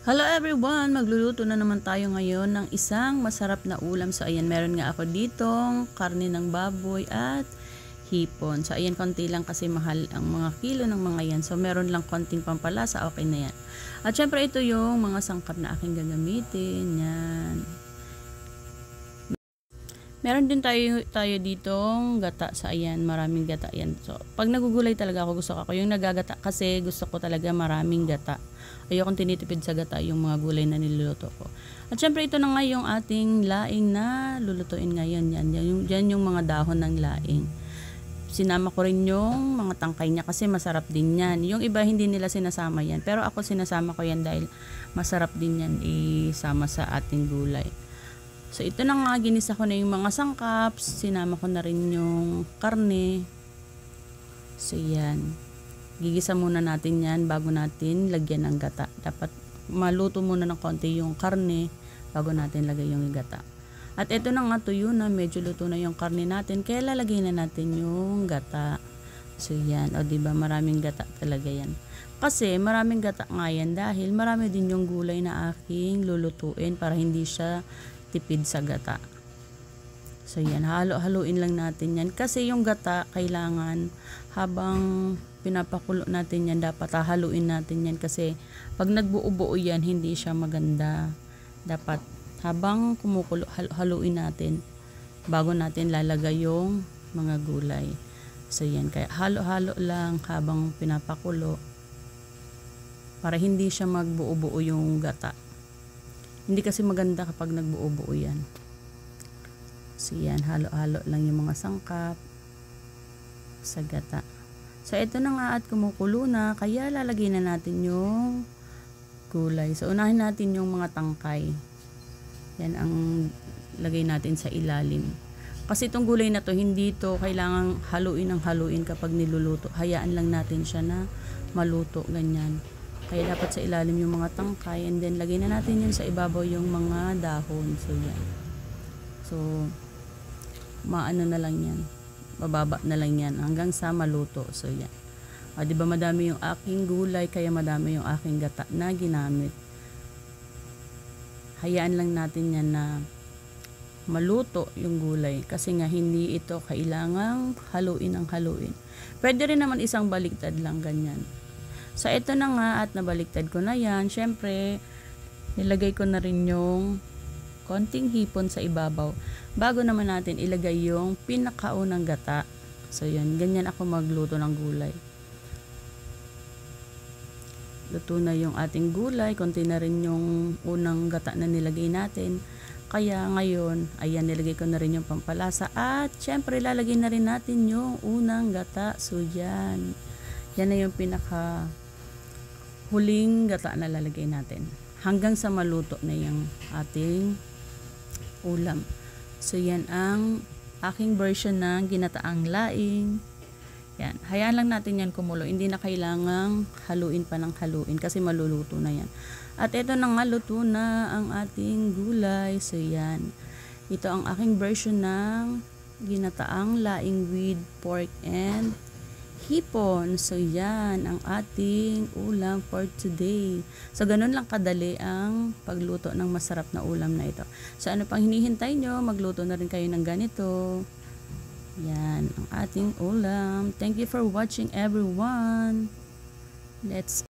Hello everyone! Magluluto na naman tayo ngayon ng isang masarap na ulam. So ayan, meron nga ako ditong karne ng baboy at hipon. So ayan, konti lang kasi mahal ang mga kilo ng mga yan. So meron lang konting pampalasa, okay na yan. At syempre ito yung mga sangkap na aking gagamitin. Yan. Meron din tayo ditong gata sa ayan, maraming gata yan. So, pag nagugulay talaga ako, gusto ko yung nagagata kasi gusto ko talaga maraming gata. Ayokong tinitipid sa gata yung mga gulay na niluluto ko. At syempre ito na nga yung ating laing na lulutuin ngayon. Yan yung mga dahon ng laing. Sinama ko rin yung mga tangkay niya kasi masarap din yan. Yung iba hindi nila sinasama yan. Pero ako sinasama ko yan dahil masarap din yan isama sa ating gulay. So ito na nga, ginisa ko na yung mga sangkaps, sinama ko na rin yung karne. So yan, gigisa muna natin yan bago natin lagyan ng gata. Dapat maluto muna ng konti yung karne bago natin lagay yung gata. At ito na nga, tuyo na, medyo luto na yung karne natin, kaya lalagay na natin yung gata. So yan, o diba maraming gata talaga yan. Kasi maraming gata nga yan dahil marami din yung gulay na aking lulutuin para hindi siya tipid sa gata. So yan, halo-haluin lang natin yan. Kasi yung gata, kailangan habang pinapakulo natin yan, dapat haluin natin yan. Kasi pag nagbuo-buo yan, hindi siya maganda. Dapat habang kumukulo, haluin natin bago natin lalagay yung mga gulay. So yan, kaya halo-halo lang habang pinapakulo para hindi siya magbuo-buo yung gata. Hindi kasi maganda kapag nagbuo-buo yan. So yan, halo-halo lang yung mga sangkap sa gata. So ito na nga at kumukulo na, kaya lalagay na natin yung gulay. So unahin natin yung mga tangkay. Yan ang lagay natin sa ilalim. Kasi itong gulay na to, hindi to kailangang haluin ng haluin kapag niluluto. Hayaan lang natin siya na maluto, ganyan. Kaya dapat sa ilalim yung mga tangkay, and then lagay na natin yun sa ibabaw yung mga dahon. So yan. So maano na lang yan. Bababa na lang yan hanggang sa maluto. So yan. O, diba madami yung aking gulay, kaya madami yung aking gata na ginamit. Hayaan lang natin yan na maluto yung gulay. Kasi nga hindi ito kailangang haluin ang haluin. Pwede rin naman isang baliktad lang, ganyan. So ito na nga at nabaliktad ko na yan. Syempre, nilagay ko na rin yung konting hipon sa ibabaw. Bago naman natin ilagay yung pinakaunang gata. So yun, ganyan ako magluto ng gulay. Luto na yung ating gulay. Konti na rin yung unang gata na nilagay natin. Kaya ngayon, ayan, nilagay ko na rin yung pampalasa. At syempre, lalagay na rin natin yung unang gata. So yan. Yan na yung pinaka huling gata na lalagay natin hanggang sa maluto na yung ating ulam. So yan ang aking version ng ginataang laing. Yan, hayaan lang natin yan kumulo, hindi na kailangang haluin pa ng haluin kasi maluluto na yan. At ito na nga, luto na ang ating gulay. So yan, ito ang aking version ng ginataang laing with pork and hipon. So yan ang ating ulam for today. So ganun lang kadali ang pagluto ng masarap na ulam na ito. So ano pang hinihintay nyo, magluto na rin kayo ng ganito. Yan ang ating ulam. Thank you for watching everyone. Let's